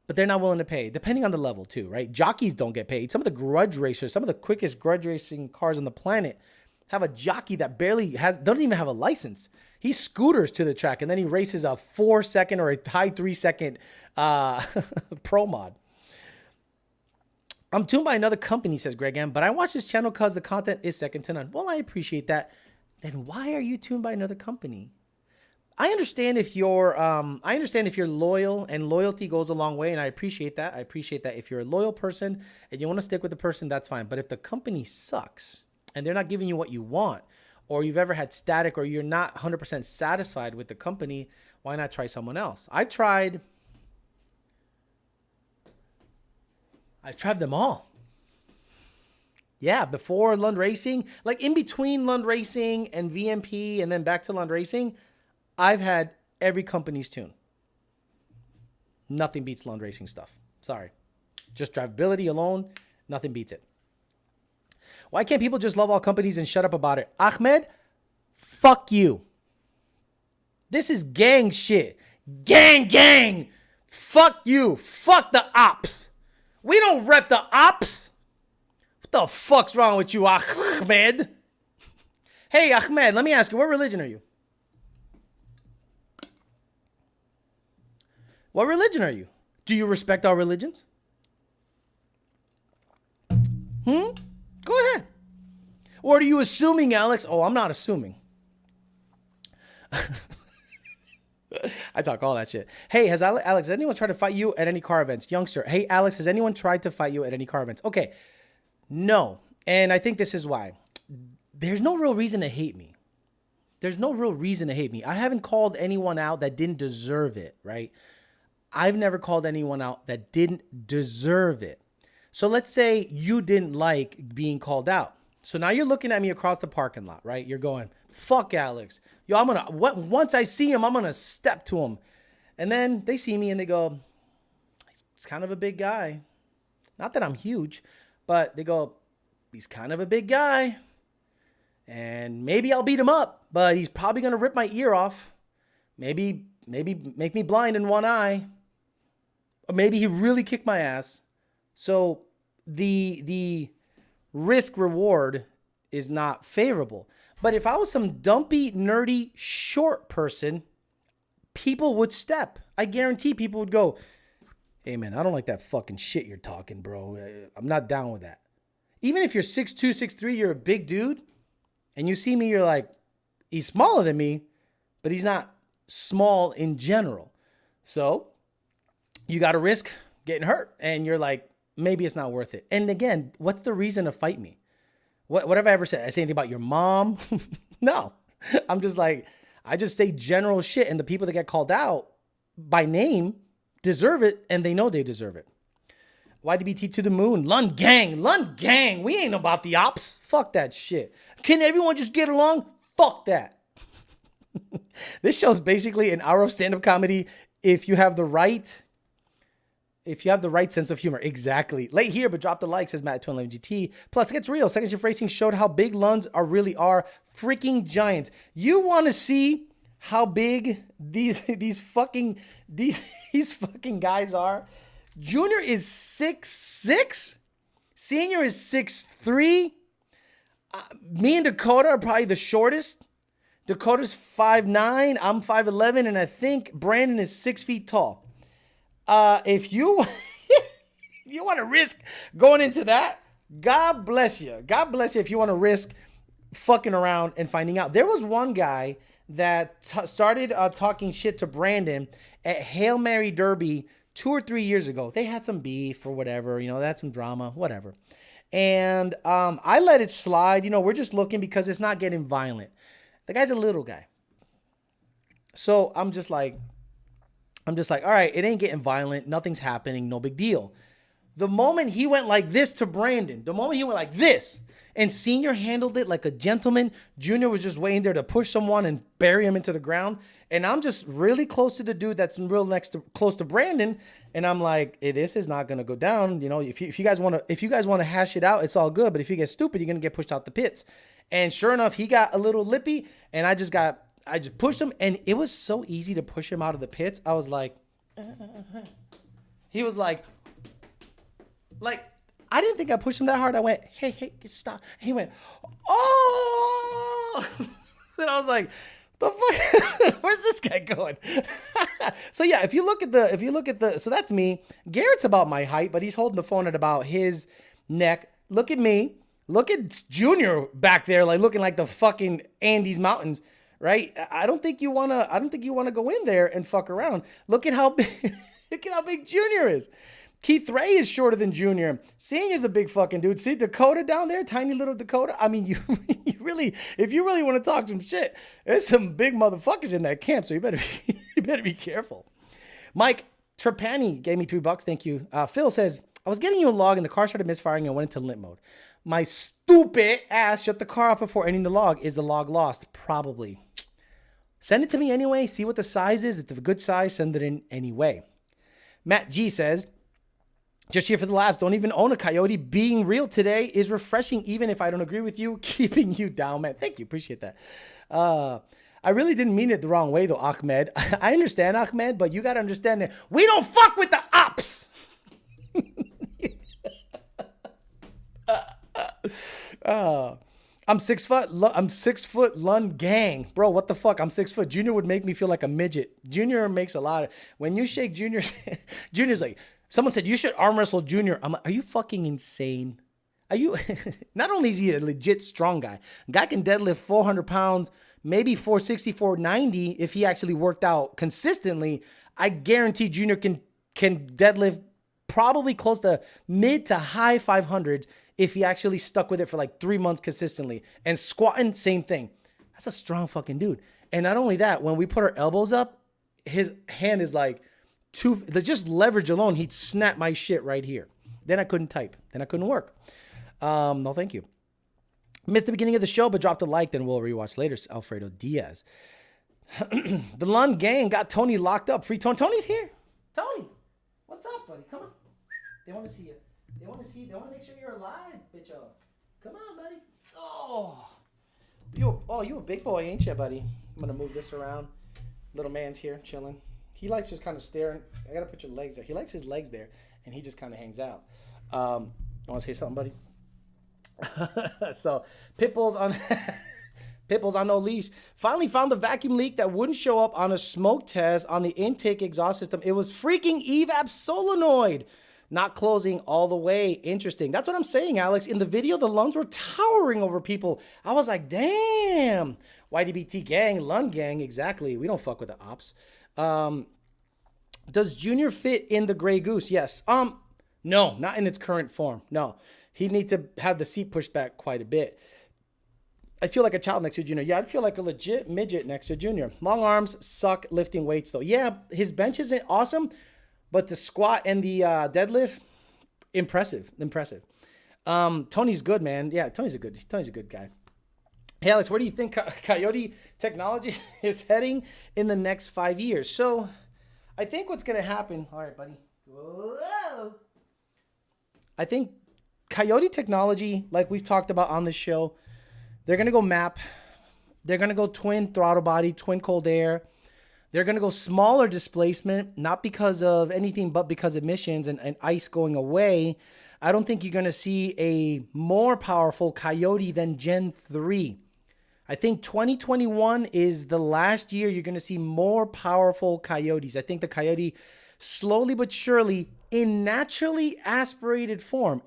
But they're not willing to pay, depending on the level too, right? Jockeys don't get paid. Some of the grudge racers, some of the quickest grudge racing cars on the planet have a jockey that doesn't even have a license. He scooters to the track and then he races a 4-second or a high 3-second pro mod. I'm tuned by another company, says Greg M, but I watch this channel because the content is second to none. Well, I appreciate that. Then why are you tuned by another company? I understand if you're loyal, and loyalty goes a long way, and I appreciate that. I appreciate that. If you're a loyal person and you want to stick with the person, that's fine. But if the company sucks and they're not giving you what you want, or you've ever had static, or you're not 100% satisfied with the company, why not try someone else? I've tried them all. Yeah, before Lund Racing, like in between Lund Racing and VMP and then back to Lund Racing, I've had every company's tune. Nothing beats Lund Racing stuff. Sorry. Just drivability alone, nothing beats it. Why can't people just love all companies and shut up about it? Ahmed, fuck you. This is gang shit. Gang. Fuck you. Fuck the ops. We don't rep the ops. What the fuck's wrong with you, Ahmed? Hey, Ahmed, let me ask you, what religion are you? What religion are you? Do you respect our religions? Go ahead. Or are you assuming, Alex? Oh, I'm not assuming. I talk all that shit. Hey, Alex, has anyone tried to fight you at any car events? Youngster. Hey, Alex, has anyone tried to fight you at any car events? Okay. No. And I think this is why. There's no real reason to hate me. I haven't called anyone out that didn't deserve it, right? I've never called anyone out that didn't deserve it. So let's say you didn't like being called out. So now you're looking at me across the parking lot, right? You're going, fuck Alex. Yo, once I see him, I'm going to step to him. And then they see me and they go, he's kind of a big guy. Not that I'm huge, but they go, he's kind of a big guy. And maybe I'll beat him up, but he's probably going to rip my ear off. Maybe make me blind in one eye. Or maybe he really kicked my ass. So the risk reward is not favorable. But if I was some dumpy, nerdy, short person, people would step. I guarantee people would go, hey man, I don't like that fucking shit you're talking, bro. I'm not down with that. Even if you're 6'2", 6'3", you're a big dude, and you see me, you're like, he's smaller than me, but he's not small in general. So you got to risk getting hurt. And you're like, maybe it's not worth it. And again, what's the reason to fight me? What have I ever said? I say anything about your mom? No. I'm just like, I just say general shit. And the people that get called out by name deserve it. And they know they deserve it. YDBT to the moon. Lund gang. We ain't about the ops. Fuck that shit. Can everyone just get along? Fuck that. This show's basically an hour of stand-up comedy if you have the right sense of humor. Exactly. Late here, but drop the like, says Matt 211 GT. Plus, it gets real. Second Shift Racing showed how big Lunds really are. Freaking giants. You want to see how big these fucking guys are? Junior is 6'6". Senior is 6'3". Me and Dakota are probably the shortest. Dakota's 5'9". I'm 5'11", and I think Brandon is 6 feet tall. If you want to risk going into that, God bless you. God bless you if you want to risk fucking around and finding out. There was one guy that started talking shit to Brandon at Hail Mary Derby 2 or 3 years ago. They had some beef or whatever, they had some drama, whatever. And I let it slide. We're just looking because it's not getting violent. The guy's a little guy. So I'm just like, all right, it ain't getting violent. Nothing's happening. No big deal. The moment he went like this to Brandon, the moment he went like this, and Senior handled it like a gentleman, Junior was just waiting there to push someone and bury him into the ground. And I'm just really close to the dude that's close to Brandon, and I'm like, hey, this is not gonna go down. You know, if you guys want to hash it out, it's all good. But if you get stupid, you're gonna get pushed out the pits. And sure enough, he got a little lippy, and I just pushed him, and it was so easy to push him out of the pits. I was like, he was like, I didn't think I pushed him that hard. I went, hey, stop. He went, oh. Then I was like, the fuck? Where's this guy going? So yeah, if you look at the, so that's me. Garrett's about my height, but he's holding the phone at about his neck. Look at me. Look at Junior back there, like looking like the fucking Andes Mountains, right? I don't think you wanna go in there and fuck around. Look at how big, look at how big Junior is. Keith Ray is shorter than Junior. Senior's a big fucking dude. See Dakota down there, tiny little Dakota. I mean, you really, if you really want to talk some shit, there's some big motherfuckers in that camp. So you better be careful. Mike Trapani gave me $3. Thank you. Phil says, I was getting you a log and the car started misfiring and went into limp mode. My stupid ass shut the car off before ending the log. Is the log lost? Probably. Send it to me anyway. See what the size is. It's a good size. Send it in anyway. Matt G says, just here for the laughs. Don't even own a Coyote. Being real today is refreshing, even if I don't agree with you. Keeping you down, man. Thank you. Appreciate that. I really didn't mean it the wrong way, though, Ahmed. I understand, Ahmed, but you got to understand that we don't fuck with the ops. I'm 6 foot. I'm 6 foot Lund gang. Bro, what the fuck? I'm 6 foot. Junior would make me feel like a midget. Junior makes a lot of, when you shake Junior, Junior's like, someone said, you should arm wrestle Junior. I'm like, are you fucking insane? Are you, not only is he a legit strong guy, guy can deadlift 400 pounds, maybe 460, 490 if he actually worked out consistently. I guarantee Junior can deadlift probably close to mid to high 500s if he actually stuck with it for like 3 months consistently. And squatting, same thing. That's a strong fucking dude. And not only that, when we put our elbows up, his hand is like, just leverage alone, he'd snap my shit right here. Then I couldn't type. Then I couldn't work. No, thank you. Missed the beginning of the show, but dropped a like, then we'll rewatch later. Alfredo Diaz. The Lund gang got Tony locked up. Free Tony. Tony's here. Tony, what's up, buddy? Come on. They want to see you. They want to make sure you're alive, bitch. Come on, buddy. Oh, you a big boy, ain't you, buddy? I'm going to move this around. Little man's here, chilling. He likes just kind of staring. I got to put your legs there. He likes his legs there, and he just kind of hangs out. Want to say something, buddy? So, Pitbull's on no leash. Finally found the vacuum leak that wouldn't show up on a smoke test on the intake exhaust system. It was freaking evap solenoid. Not closing all the way. Interesting. That's what I'm saying, Alex. In the video, the Lunds were towering over people. I was like, damn. YDBT gang, Lund gang, exactly. We don't fuck with the ops. Does Junior fit in the Gray Goose? Yes. No, not in its current form. No. He'd need to have the seat pushed back quite a bit. I feel like a child next to Junior. Yeah, I'd feel like a legit midget next to Junior. Long arms suck lifting weights, though. Yeah, his bench isn't awesome, but the squat and the deadlift, impressive. Tony's good, man. Yeah, Tony's a good guy. Hey, Alex, where do you think Coyote technology is heading in the next 5 years? So, I think what's going to happen... All right, buddy. Whoa. I think Coyote technology, like we've talked about on the show, they're going to go map. They're going to go twin throttle body, twin cold air. They're going to go smaller displacement, not because of anything but because of emissions and ice going away. I don't think you're going to see a more powerful Coyote than Gen 3. I think 2021 is the last year you're going to see more powerful Coyotes. I think the Coyote, slowly but surely, in naturally aspirated form,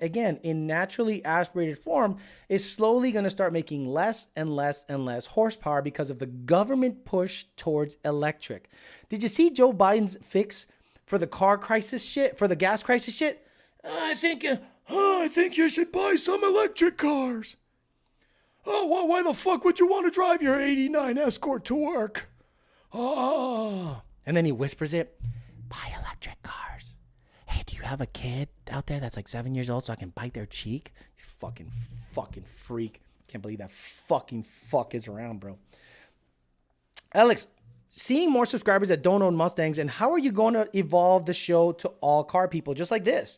is slowly going to start making less and less and less horsepower because of the government push towards electric. Did you see Joe Biden's fix for the car crisis shit, for the gas crisis shit? I think you should buy some electric cars. Oh, well, why the fuck would you want to drive your '89 Escort to work? Oh, and then he whispers it, buy electric cars. Hey, do you have a kid out there that's like 7 years old so I can bite their cheek? You fucking freak. Can't believe that fucking fuck is around, bro. Alex, seeing more subscribers that don't own Mustangs, and how are you going to evolve the show to all car people just like this?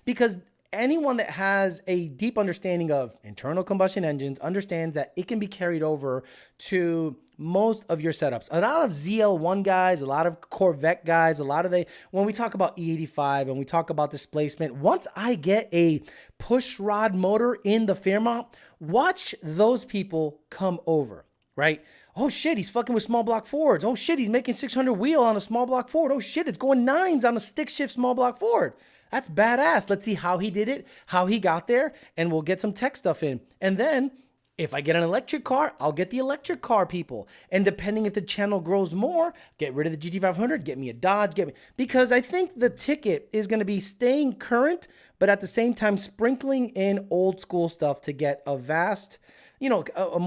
Because anyone that has a deep understanding of internal combustion engines understands that it can be carried over to most of your setups. A lot of ZL1 guys, a lot of Corvette guys, when we talk about E85 and we talk about displacement, once I get a push rod motor in the Fairmont, watch those people come over, right? Oh shit, he's fucking with small block Fords. Oh shit, he's making 600 wheel on a small block Ford. Oh shit, it's going 9s on a stick shift small block Ford. That's badass. Let's see how he did it, how he got there, and we'll get some tech stuff in. And then if I get an electric car, I'll get the electric car people. And depending if the channel grows more, get rid of the GT500, get me a Dodge, because I think the ticket is going to be staying current, but at the same time sprinkling in old school stuff to get a vast, a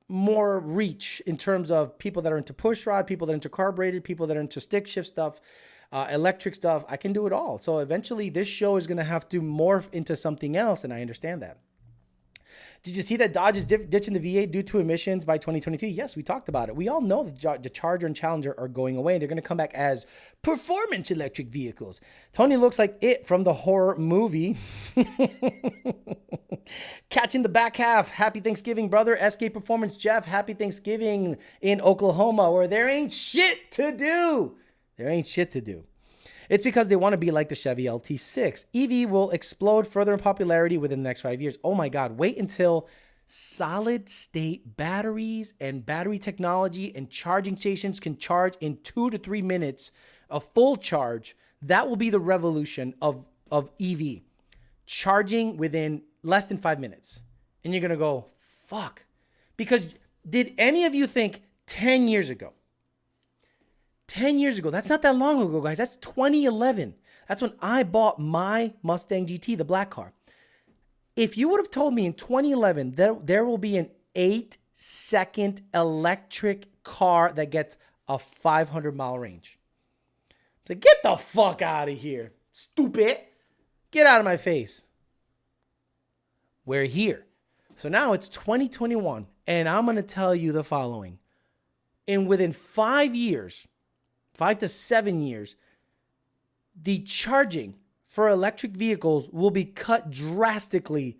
more reach in terms of people that are into push rod, people that are into carbureted, people that are into stick shift stuff, electric stuff. I can do it all. So eventually this show is going to have to morph into something else, and I understand that. Did you see that Dodge is ditching the V8 due to emissions by 2023? Yes, we talked about it. We all know that the Charger and Challenger are going away. They're going to come back as performance electric vehicles. Tony looks like it from the horror movie. Catching the back half. Happy Thanksgiving, brother. SK Performance Jeff. Happy Thanksgiving in Oklahoma, where there ain't shit to do. There ain't shit to do. It's because they want to be like the Chevy LT6. EV will explode further in popularity within the next 5 years. Oh my God, wait until solid state batteries and battery technology and charging stations can charge in 2 to 3 minutes, a full charge. That will be the revolution of EV. Charging within less than 5 minutes. And you're going to go, fuck. Because did any of you think 10 years ago, 10 years ago, that's not that long ago, guys. That's 2011. That's when I bought my Mustang GT, the black car. If you would have told me in 2011 there will be an 8-second electric car that gets a 500-mile range, I said, get the fuck out of here, stupid. Get out of my face. We're here. So now it's 2021, and I'm going to tell you the following. Within 5 years, 5 to 7 years, the charging for electric vehicles will be cut drastically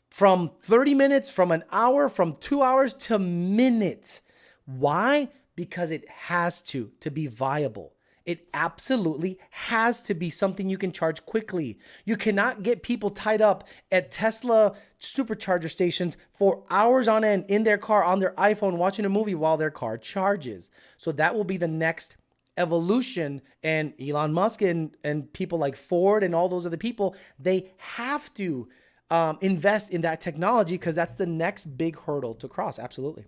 from 30 minutes, from an hour, from 2 hours to minutes. Why? Because it has to be viable. It absolutely has to be something you can charge quickly. You cannot get people tied up at Tesla supercharger stations for hours on end in their car on their iPhone watching a movie while their car charges. So that will be the next evolution, and Elon Musk and people like Ford and all those other people, they have to invest in that technology because that's the next big hurdle to cross. Absolutely.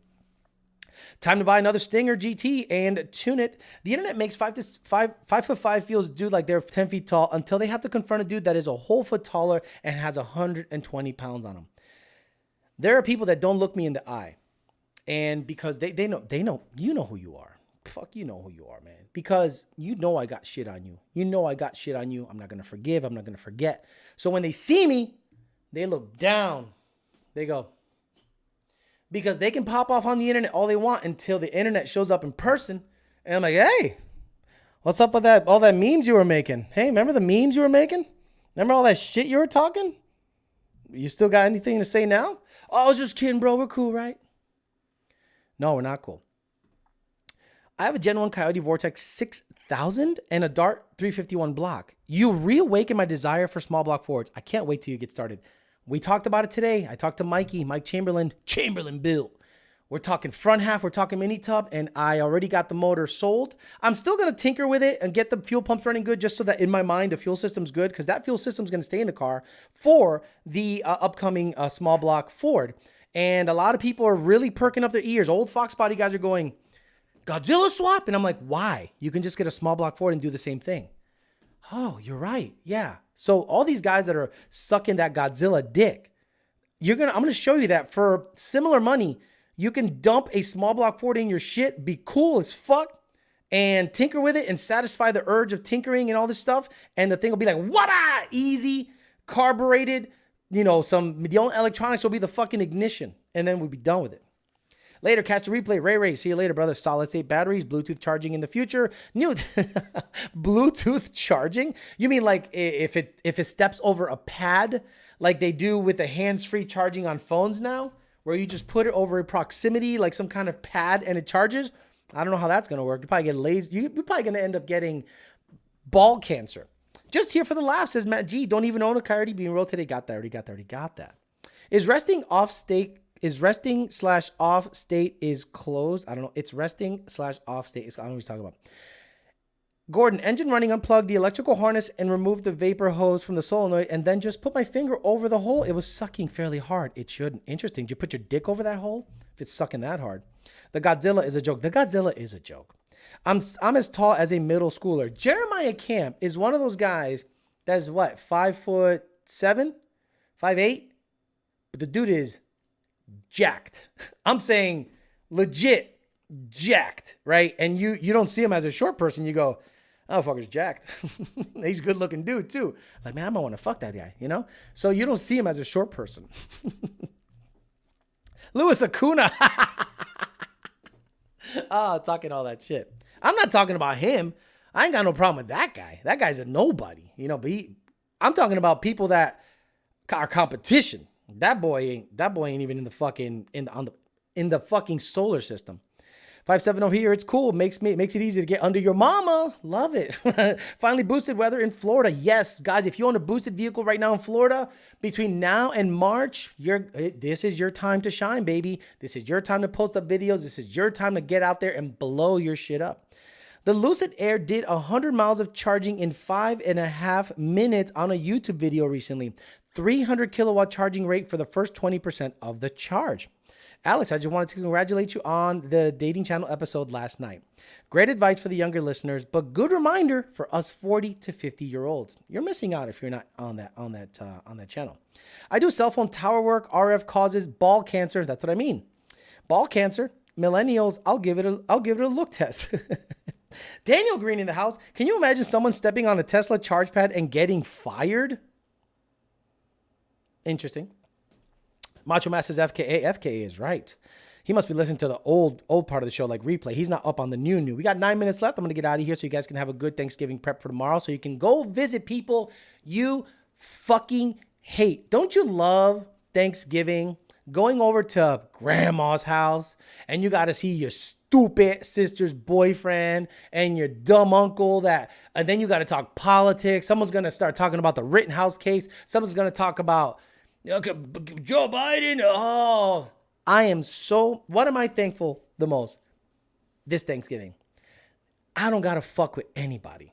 Time to buy another Stinger GT and tune it. The internet makes 5'5" feels dude like they're 10 feet tall until they have to confront a dude that is a whole foot taller and has 120 pounds on him. There are people that don't look me in the eye, and because they know you know who you are. Fuck, you know who you are, man. Because you know I got shit on you. You know I got shit on you. I'm not going to forgive. I'm not going to forget. So when they see me, they look down. They go. Because they can pop off on the internet all they want until the internet shows up in person. And I'm like, hey, what's up with that? All that memes you were making. Hey, remember the memes you were making? Remember all that shit you were talking? You still got anything to say now? Oh, I was just kidding, bro. We're cool, right? No, we're not cool. I have a Gen 1 Coyote Vortex 6000 and a Dart 351 block. You reawaken my desire for small block Fords. I can't wait till you get started. We talked about it today. I talked to Mike Chamberlain Bill. We're talking front half, we're talking mini tub, and I already got the motor sold. I'm still going to tinker with it and get the fuel pumps running good just so that in my mind the fuel system's good, because that fuel system's going to stay in the car for the upcoming small block Ford. And a lot of people are really perking up their ears. Old Fox Body guys are going, Godzilla swap? And I'm like, why? You can just get a small block Ford and do the same thing. Oh, you're right. Yeah. So all these guys that are sucking that Godzilla dick, I'm going to show you that for similar money, You can dump a small block Ford in your shit, be cool as fuck, and tinker with it and satisfy the urge of tinkering and all this stuff. And the thing will be like, what? Easy, carbureted. The only electronics will be the fucking ignition. And then we'll be done with it. Later, catch the replay. Ray, see you later, brother. Solid state batteries, Bluetooth charging in the future. New Bluetooth charging? You mean like if it steps over a pad, like they do with the hands-free charging on phones now, where you just put it over a proximity, like some kind of pad, and it charges? I don't know how that's gonna work. You probably get lazy. You're probably gonna end up getting ball cancer. Just here for the laugh, says Matt G. Don't even own a car. Already being rolled today. Got that. Already got that. Is resting/off state is closed? I don't know. It's resting/off state. I don't know what he's talking about. Gordon, engine running, unplugged the electrical harness and removed the vapor hose from the solenoid and then just put my finger over the hole. It was sucking fairly hard. It shouldn't. Interesting. Did you put your dick over that hole? If it's sucking that hard. The Godzilla is a joke. The Godzilla is a joke. I'm as tall as a middle schooler. Jeremiah Camp is one of those guys that's what, 5'7", 5'8"? But the dude is jacked. I'm saying legit jacked, right? And you don't see him as a short person. You go, oh, fucker's jacked. He's a good looking dude too. Like, man, I might want to fuck that guy, So you don't see him as a short person. Louis Acuna. Talking all that shit. I'm not talking about him. I ain't got no problem with that guy. That guy's a nobody, but I'm talking about people that are competition. That boy ain't even in the fucking in the fucking solar system. 5-7 over here. It's cool. Makes it easy to get under your mama. Love it. Finally boosted weather in Florida. Yes, guys, if you own a boosted vehicle right now in Florida, between now and March, this is your time to shine, baby. This is your time to post up videos. This is your time to get out there and blow your shit up. The Lucid Air did 100 miles of charging in 5.5 minutes on a YouTube video recently. 300 kilowatt charging rate for the first 20% of the charge. Alex, I just wanted to congratulate you on the dating channel episode last night. Great advice for the younger listeners, but good reminder for us 40 to 50-year-olds. You're missing out if you're not on that channel. I do cell phone tower work. RF causes ball cancer. That's what I mean. Ball cancer. Millennials. I'll give it a look test. Daniel Green in the house. Can you imagine someone stepping on a Tesla charge pad and getting fired? Interesting. Macho Man says FKA. FKA is right. He must be listening to the old part of the show, like replay. He's not up on the new. We got 9 minutes left. I'm going to get out of here so you guys can have a good Thanksgiving prep for tomorrow so you can go visit people you fucking hate. Don't you love Thanksgiving? Going over to grandma's house and you got to see your stupid sister's boyfriend and your dumb uncle and then you got to talk politics. Someone's going to start talking about the Rittenhouse case. Someone's going to talk about Joe Biden. Oh, what am I thankful the most this Thanksgiving? I don't got to fuck with anybody.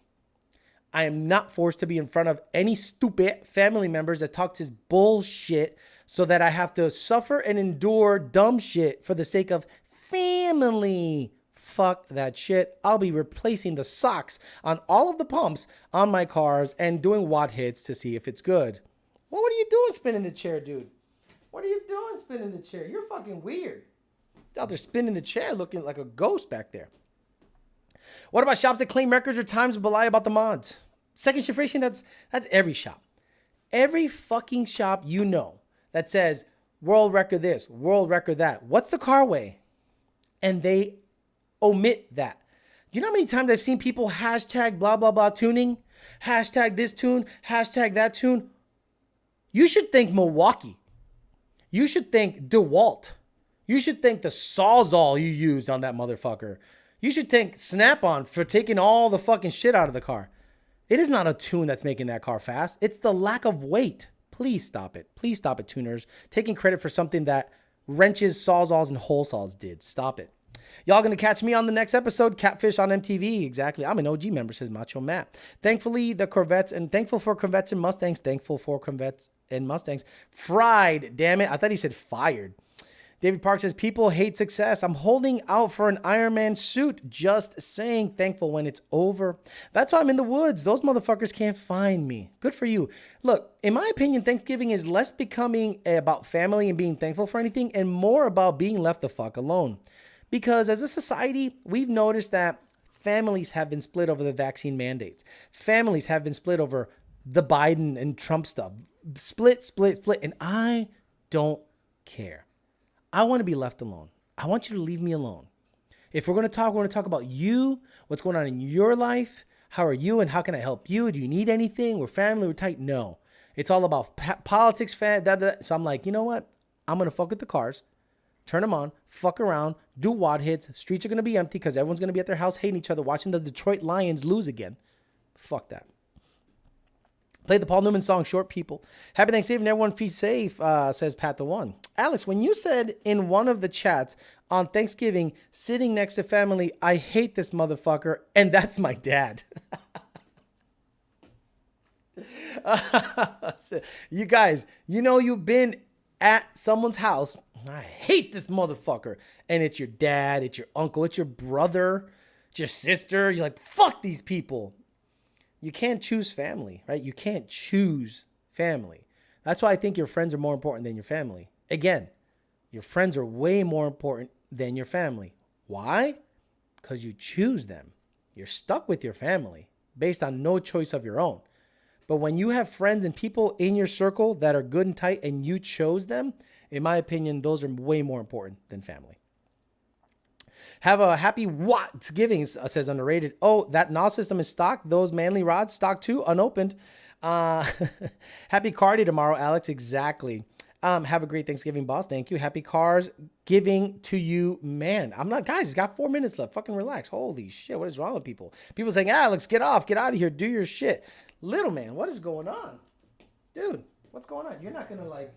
I am not forced to be in front of any stupid family members that talk this bullshit so that I have to suffer and endure dumb shit for the sake of family. Fuck that shit. I'll be replacing the socks on all of the pumps on my cars and doing watt hits to see if it's good. Well, what are you doing spinning the chair, dude? What are you doing spinning the chair? You're fucking weird. Out there spinning the chair looking like a ghost back there. What about shops that claim records or times but lie about the mods? Second Shift Racing, that's every shop. Every fucking shop that says world record this, world record that. What's the car weigh? And they omit that. Do you know how many times I've seen people hashtag blah, blah, blah tuning? Hashtag this tune, hashtag that tune. You should thank Milwaukee. You should thank DeWalt. You should thank the Sawzall you used on that motherfucker. You should thank Snap-on for taking all the fucking shit out of the car. It is not a tune that's making that car fast. It's the lack of weight. Please stop it. Please stop it, tuners. Taking credit for something that wrenches, Sawzalls, and hole saws did. Stop it. Y'all gonna catch me on the next episode. Catfish on MTV. Exactly. I'm an OG member, says Macho Matt. Thankful for Corvettes and Mustangs. Thankful for Corvettes and Mustangs. Fried. Damn it. I thought he said fired. David Park says, people hate success. I'm holding out for an Iron Man suit. Just saying, thankful when it's over. That's why I'm in the woods. Those motherfuckers can't find me. Good for you. Look, in my opinion, Thanksgiving is less becoming about family and being thankful for anything and more about being left the fuck alone. Because as a society, we've noticed that families have been split over the vaccine mandates. Families have been split over the Biden and Trump stuff. Split. And I don't care. I want to be left alone. I want you to leave me alone. If we're going to talk about you, what's going on in your life. How are you and how can I help you? Do you need anything? We're family, we're tight. No, it's all about politics. So I'm like, you know what? I'm going to fuck with the cars, turn them on, fuck around, do wad hits. Streets are going to be empty because everyone's going to be at their house hating each other, watching the Detroit Lions lose again. Fuck that. Play the Paul Newman song, Short People. Happy Thanksgiving, everyone. Be safe, says Pat the One. Alex, when you said in one of the chats on Thanksgiving, sitting next to family, I hate this motherfucker, and that's my dad. You guys, you know you've been at someone's house. I hate this motherfucker. And it's your dad, it's your uncle, it's your brother, it's your sister. You're like, fuck these people. You can't choose family, right? You can't choose family. That's why I think your friends are more important than your family. Again, your friends are way more important than your family. Why? Because you choose them. You're stuck with your family based on no choice of your own. But when you have friends and people in your circle that are good and tight and you chose them, in my opinion, those are way more important than family. Have a happy Wattsgiving, says Underrated. Oh, that NOS system is stock. Those manly rods stock too, unopened. Happy car day tomorrow, Alex. Exactly. Have a great Thanksgiving, boss. Thank you. Happy cars giving to you, man. I'm not, guys, it's got 4 minutes left. Fucking relax. Holy shit. What is wrong with people? People saying, Alex, get off, get out of here, do your shit. Little man, what is going on? Dude, what's going on? You're not going to like,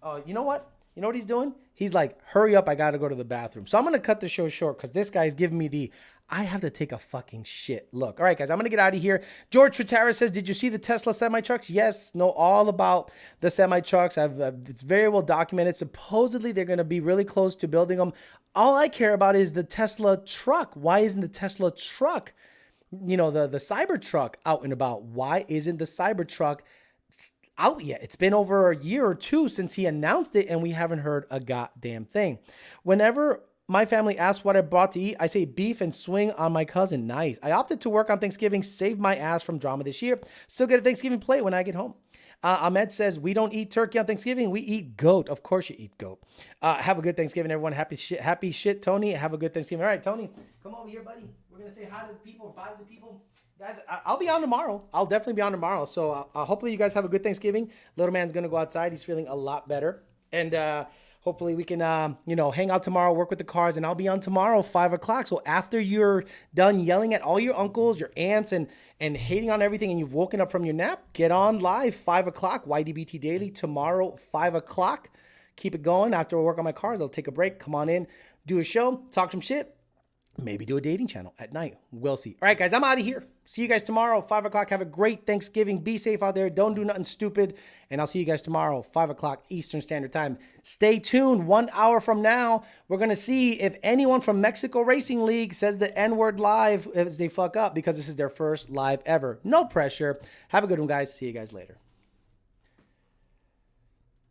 oh, you know what? You know what he's doing? He's like, hurry up, I got to go to the bathroom. So I'm going to cut the show short because this guy's giving me the, I have to take a fucking shit look. All right, guys, I'm going to get out of here. George Tratara says, did you see the Tesla semi-trucks? Yes, know all about the semi-trucks. It's very well documented. Supposedly, they're going to be really close to building them. All I care about is the Tesla truck. Why isn't the Tesla truck, you know, the Cybertruck out and about? Why isn't the Cybertruck out yet? It's been over a year or two since he announced it and we haven't heard a goddamn thing. Whenever my family asks what I brought to eat, I say beef and swing on my cousin. Nice. I opted to work on Thanksgiving, save my ass from drama this year. Still get a Thanksgiving plate when I get home. Ahmed says, we don't eat turkey on Thanksgiving. We eat goat. Of course you eat goat. Have a good Thanksgiving, everyone. Happy shit, Tony. Have a good Thanksgiving. All right, Tony, come over here, buddy. We're going to say hi to the people, bye to the people. Guys, I'll be on tomorrow. I'll definitely be on tomorrow. So hopefully you guys have a good Thanksgiving. Little man's going to go outside. He's feeling a lot better. And hopefully we can, hang out tomorrow, work with the cars. And I'll be on tomorrow, 5 o'clock. So after you're done yelling at all your uncles, your aunts, and hating on everything, and you've woken up from your nap, get on live, 5 o'clock, YDBT Daily, tomorrow, 5 o'clock. Keep it going. After I work on my cars, I'll take a break. Come on in, do a show, talk some shit. Maybe do a dating channel at night. We'll see. All right, guys, I'm out of here. See you guys tomorrow, 5 o'clock. Have a great Thanksgiving. Be safe out there. Don't do nothing stupid. And I'll see you guys tomorrow, 5 o'clock Eastern Standard Time. Stay tuned. 1 hour from now, we're going to see if anyone from Mexico Racing League says the N-word live as they fuck up because this is their first live ever. No pressure. Have a good one, guys. See you guys later.